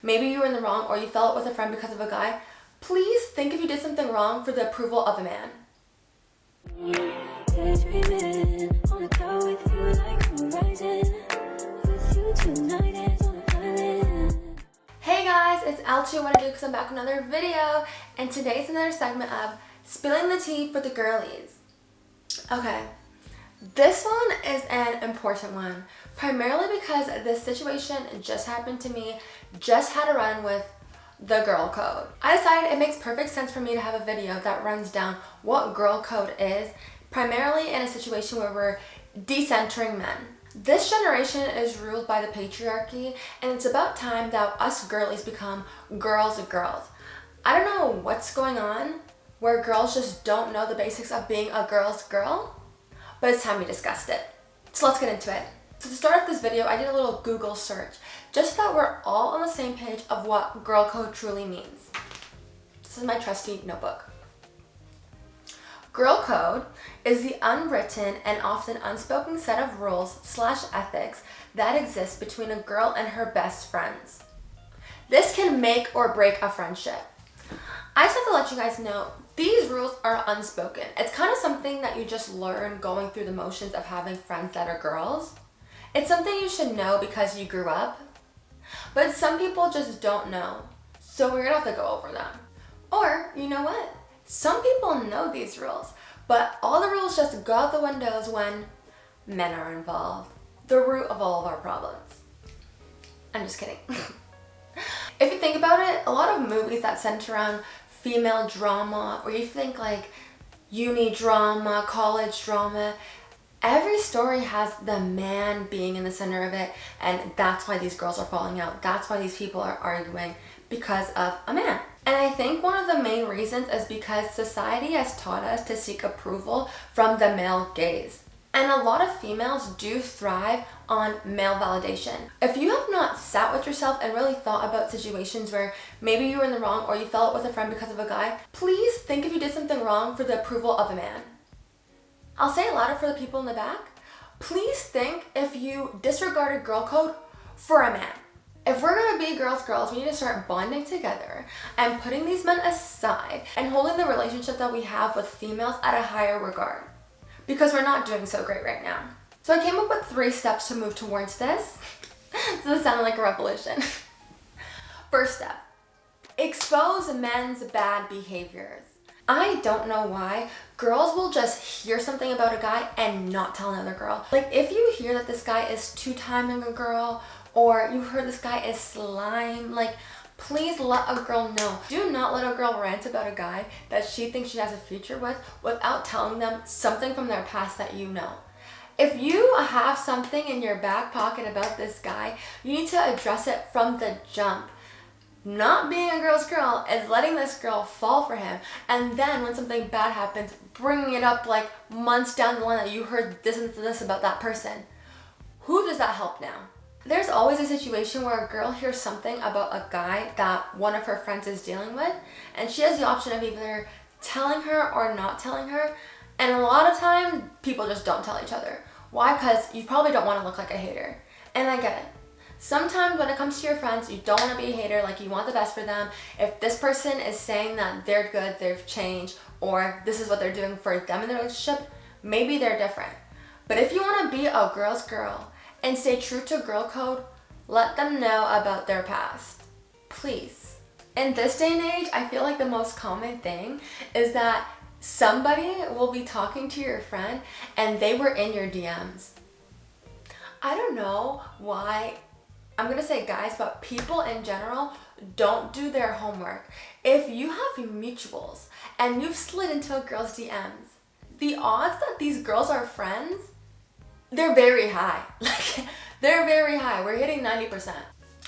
Maybe you were in the wrong or you fell out with a friend because of a guy. Please think if you did something wrong for the approval of a man. Hey guys, it's Alchi. What I do because I'm back with another video, and today's another segment of spilling the tea for the girlies. Okay, this one is an important one, primarily because this situation just happened to me. Just had a run with the girl code. I decided it makes perfect sense for me to have a video that runs down what girl code is, primarily in a situation where we're decentering men. This generation is ruled by the patriarchy, and it's about time that us girlies become girls. I don't know what's going on where girls just don't know the basics of being a girl's girl, but it's time we discussed it. So let's get into it. So to start off this video, I did a little Google search just so that we're all on the same page of what girl code truly means. This is my trusty notebook. Girl code is the unwritten and often unspoken set of rules/ethics that exist between a girl and her best friends. This can make or break a friendship. I just have to let you guys know, these rules are unspoken. It's kind of something that you just learn going through the motions of having friends that are girls. It's something you should know because you grew up, but some people just don't know, so we're gonna have to go over them. Or, you know what? Some people know these rules, but all the rules just go out the windows when men are involved. The root of all of our problems. I'm just kidding. If you think about it, a lot of movies that center around female drama, or you think like uni drama, college drama, every story has the man being in the center of it, and that's why these girls are falling out. That's why these people are arguing, because of a man. And I think one of the main reasons is because society has taught us to seek approval from the male gaze. And a lot of females do thrive on male validation. If you have not sat with yourself and really thought about situations where maybe you were in the wrong or you fell out with a friend because of a guy, please think if you did something wrong for the approval of a man. I'll say it louder for the people in the back. Please think if you disregarded girl code for a man. If we're gonna be girls, we need to start bonding together and putting these men aside and holding the relationship that we have with females at a higher regard, because we're not doing so great right now. So I came up with 3 steps to move towards this. Does this sound like a revolution? First step, expose men's bad behaviors. I don't know why girls will just hear something about a guy and not tell another girl. Like if you hear that this guy is 2-timing a girl, or you heard this guy is slime, like please let a girl know. Do not let a girl rant about a guy that she thinks she has a future with without telling them something from their past that you know. If you have something in your back pocket about this guy, you need to address it from the jump. Not being a girl's girl is letting this girl fall for him, and then when something bad happens, bringing it up like months down the line that you heard this and this about that person. Who does that help now? There's always a situation where a girl hears something about a guy that one of her friends is dealing with, and she has the option of either telling her or not telling her, and a lot of time people just don't tell each other. Why? Because you probably don't want to look like a hater, and I get it. Sometimes when it comes to your friends, you don't want to be a hater, like you want the best for them. If this person is saying that they're good, they've changed, or this is what they're doing for them in their relationship, maybe they're different. But if you want to be a girl's girl and stay true to girl code, let them know about their past. Please. In this day and age, I feel like the most common thing is that somebody will be talking to your friend and they were in your DMs. I don't know why, I'm gonna say guys, but people in general don't do their homework. If you have mutuals and you've slid into a girl's DMs, the odds that these girls are friends, they're very high. Like, they're very high. We're hitting 90%.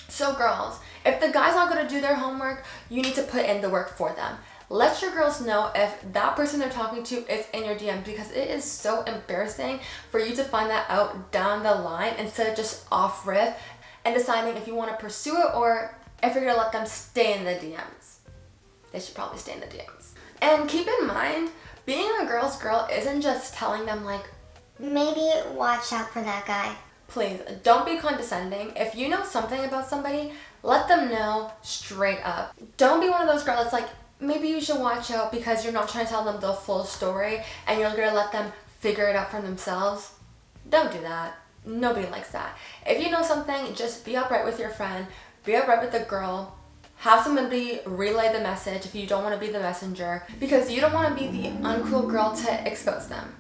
So girls, if the guy's not gonna do their homework, you need to put in the work for them. Let your girls know if that person they're talking to is in your DM, because it is so embarrassing for you to find that out down the line instead of just off rip and deciding if you want to pursue it or if you're gonna let them stay in the DMs. They should probably stay in the DMs. And keep in mind, being a girl's girl isn't just telling them like, maybe watch out for that guy. Please, don't be condescending. If you know something about somebody, Let them know straight up. Don't be one of those girls that's like, maybe you should watch out because you're not trying to tell them the full story and you're gonna let them figure it out for themselves. Don't do that. Nobody likes that. If you know something, just be upfront with your friend, be upfront with the girl, have somebody relay the message if you don't want to be the messenger, because you don't want to be the uncool girl to expose them.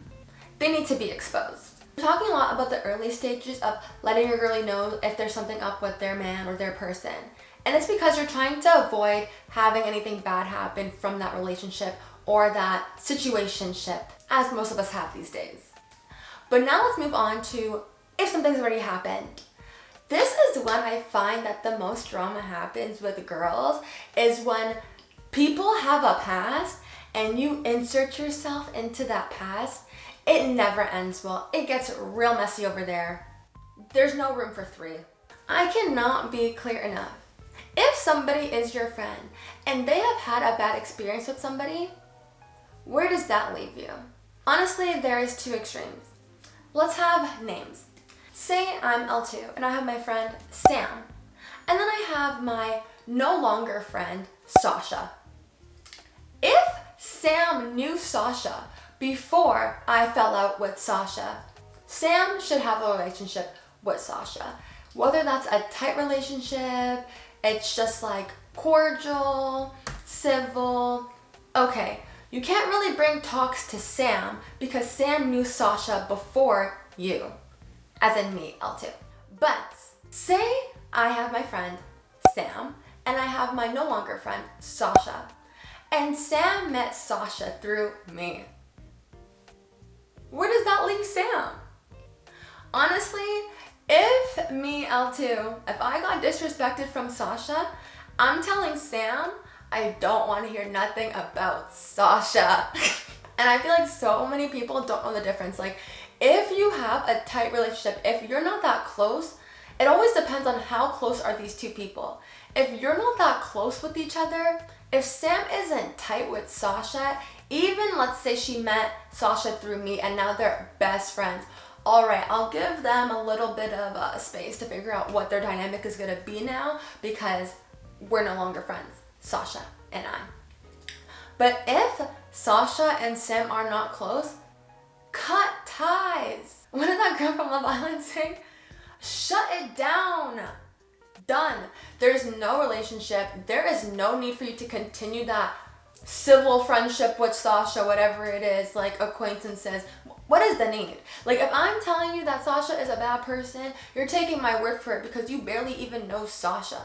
They need to be exposed. We're talking a lot about the early stages of letting your girlie know if there's something up with their man or their person. And it's because you're trying to avoid having anything bad happen from that relationship or that situationship, as most of us have these days. But now let's move on to if something's already happened. This is when I find that the most drama happens with girls, is when people have a past and you insert yourself into that past. It never ends well. It gets real messy over there. There's no room for three. I cannot be clear enough. If somebody is your friend and they have had a bad experience with somebody, where does that leave you? Honestly, there is two extremes. Let's have names. Say I'm L2 and I have my friend Sam. And then I have my no longer friend Sasha. If Sam knew Sasha before I fell out with Sasha, Sam should have a relationship with Sasha. Whether that's a tight relationship, it's just like cordial, civil. Okay, you can't really bring talks to Sam because Sam knew Sasha before you, as in me, L2. But say I have my friend Sam and I have my no longer friend Sasha, and Sam met Sasha through me. Where does that leave Sam? Honestly, if me, L2, if I got disrespected from Sasha, I'm telling Sam I don't want to hear nothing about Sasha. And I feel like so many people don't know the difference. Like, if you have a tight relationship, if you're not that close, it always depends on how close are these two people. If you're not that close with each other, if Sam isn't tight with Sasha, even let's say she met Sasha through me and now they're best friends, all right, I'll give them a little bit of space to figure out what their dynamic is going to be now, because we're no longer friends, Sasha and I. But if Sasha and Sam are not close, cut ties. What did that girl from Love Island say? Shut it down. Done. There's no relationship. There is no need for you to continue that civil friendship with Sasha, whatever it is, like acquaintances. What is the need? Like, if I'm telling you that Sasha is a bad person, you're taking my word for it because you barely even know Sasha.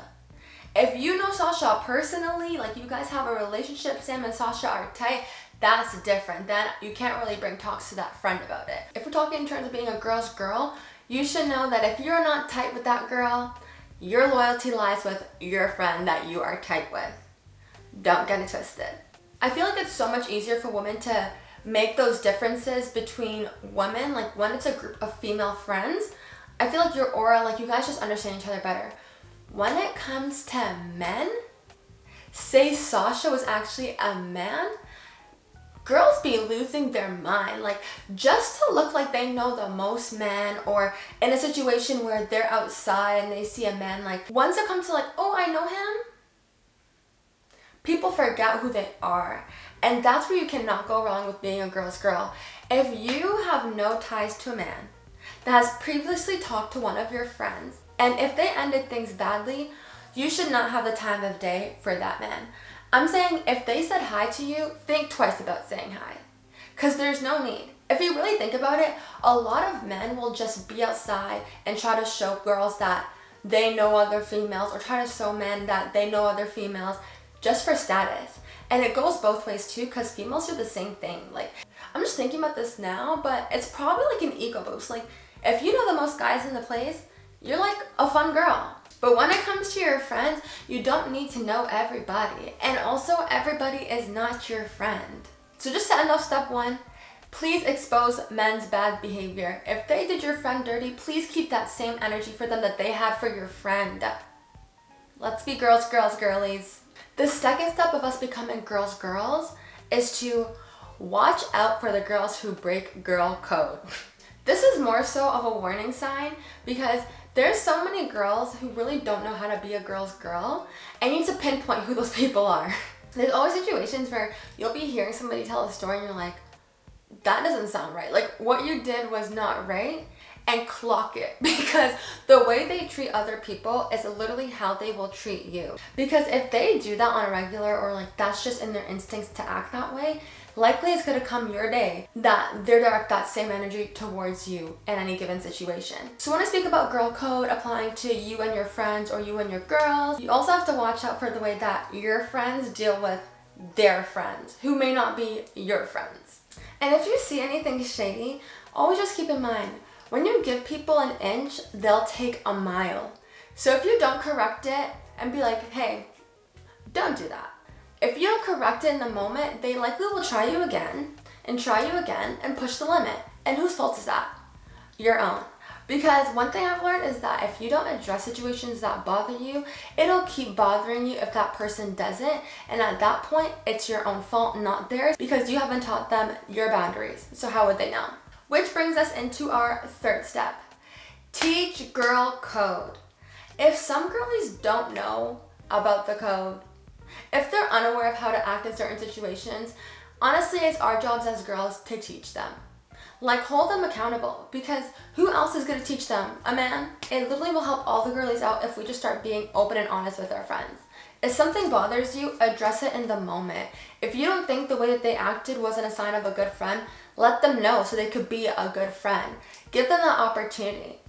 If you know Sasha personally, like you guys have a relationship, Sam and Sasha are tight, that's different. Then you can't really bring talks to that friend about it. If we're talking in terms of being a girl's girl, you should know that if you're not tight with that girl, your loyalty lies with your friend that you are tight with. Don't get it twisted. I feel like it's so much easier for women to make those differences between women. Like when it's a group of female friends, I feel like your aura, like you guys just understand each other better. When it comes to men, say Sasha was actually a man, girls be losing their mind. Like, just to look like they know the most men, or in a situation where they're outside and they see a man, like once it comes to like, oh, I know him, people forget who they are. And that's where you cannot go wrong with being a girl's girl. If you have no ties to a man that has previously talked to one of your friends, and if they ended things badly, you should not have the time of day for that man. I'm saying if they said hi to you, think twice about saying hi. Because there's no need. If you really think about it, a lot of men will just be outside and try to show girls that they know other females, or try to show men that they know other females just for status. And it goes both ways too, because females do the same thing. Like, I'm just thinking about this now, but it's probably like an ego boost. Like, if you know the most guys in the place, you're like a fun girl. But when it comes to your friends, you don't need to know everybody. And also, everybody is not your friend. So just to end off step one, please expose men's bad behavior. If they did your friend dirty, please keep that same energy for them that they had for your friend. Let's be girls, girls, girlies. The second step of us becoming girls, girls is to watch out for the girls who break girl code. This is more so of a warning sign, because There's so many girls who really don't know how to be a girl's girl, and you need to pinpoint who those people are. There's always situations where you'll be hearing somebody tell a story and you're like, that doesn't sound right. Like, what you did was not right, and clock it. Because the way they treat other people is literally how they will treat you. Because if they do that on a regular, or like that's just in their instincts to act that way, likely it's going to come your day that they're direct that same energy towards you in any given situation. So when I speak about girl code applying to you and your friends, or you and your girls, you also have to watch out for the way that your friends deal with their friends who may not be your friends. And if you see anything shady, always just keep in mind, when you give people an inch, they'll take a mile. So if you don't correct it and be like, hey, don't do that. If you don't correct it in the moment, they likely will try you again and push the limit. And whose fault is that? Your own. Because one thing I've learned is that if you don't address situations that bother you, it'll keep bothering you if that person doesn't. And at that point, it's your own fault, not theirs, because you haven't taught them your boundaries. So how would they know? Which brings us into our third step. Teach girl code. If some girlies don't know about the code, if they're unaware of how to act in certain situations, honestly, it's our jobs as girls to teach them. Like, hold them accountable, because who else is going to teach them? A man? It literally will help all the girlies out if we just start being open and honest with our friends. If something bothers you, address it in the moment. If you don't think the way that they acted wasn't a sign of a good friend, let them know so they could be a good friend. Give them that opportunity.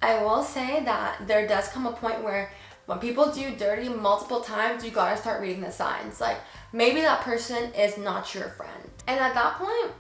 I will say that there does come a point where when people do dirty multiple times, you gotta start reading the signs. Like, maybe that person is not your friend. And at that point,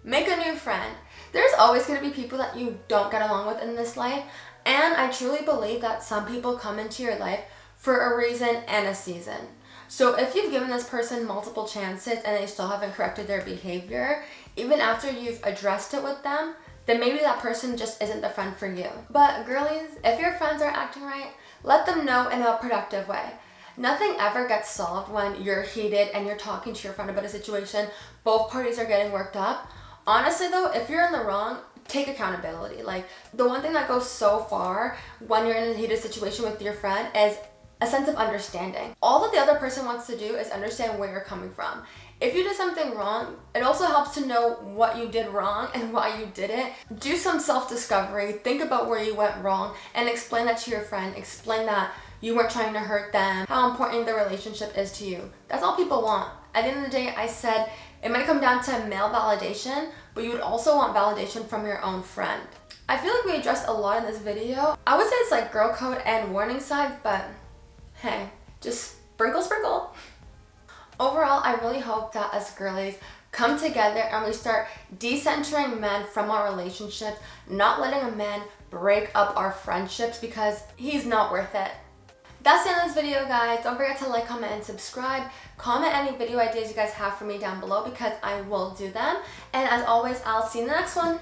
make a new friend. There's always gonna be people that you don't get along with in this life. And I truly believe that some people come into your life for a reason and a season. So if you've given this person multiple chances and they still haven't corrected their behavior, even after you've addressed it with them, then maybe that person just isn't the friend for you. But girlies, if your friends are acting right, let them know in a productive way. Nothing ever gets solved when you're heated and you're talking to your friend about a situation, both parties are getting worked up. Honestly though, if you're in the wrong, take accountability. Like, the one thing that goes so far when you're in a heated situation with your friend is a sense of understanding. All that the other person wants to do is understand where you're coming from. If you did something wrong, it also helps to know what you did wrong and why you did it. Do some self-discovery, think about where you went wrong, and explain that to your friend. Explain that you weren't trying to hurt them, how important the relationship is to you. That's all people want. At the end of the day, I said it might come down to male validation, but you would also want validation from your own friend. I feel like we addressed a lot in this video. I would say it's like girl code and warning signs, but hey, just sprinkle. Overall, I really hope that as girlies come together and we start decentering men from our relationships, not letting a man break up our friendships because he's not worth it. That's the end of this video, guys. Don't forget to like, comment, and subscribe. Comment any video ideas you guys have for me down below because I will do them. And as always, I'll see you in the next one.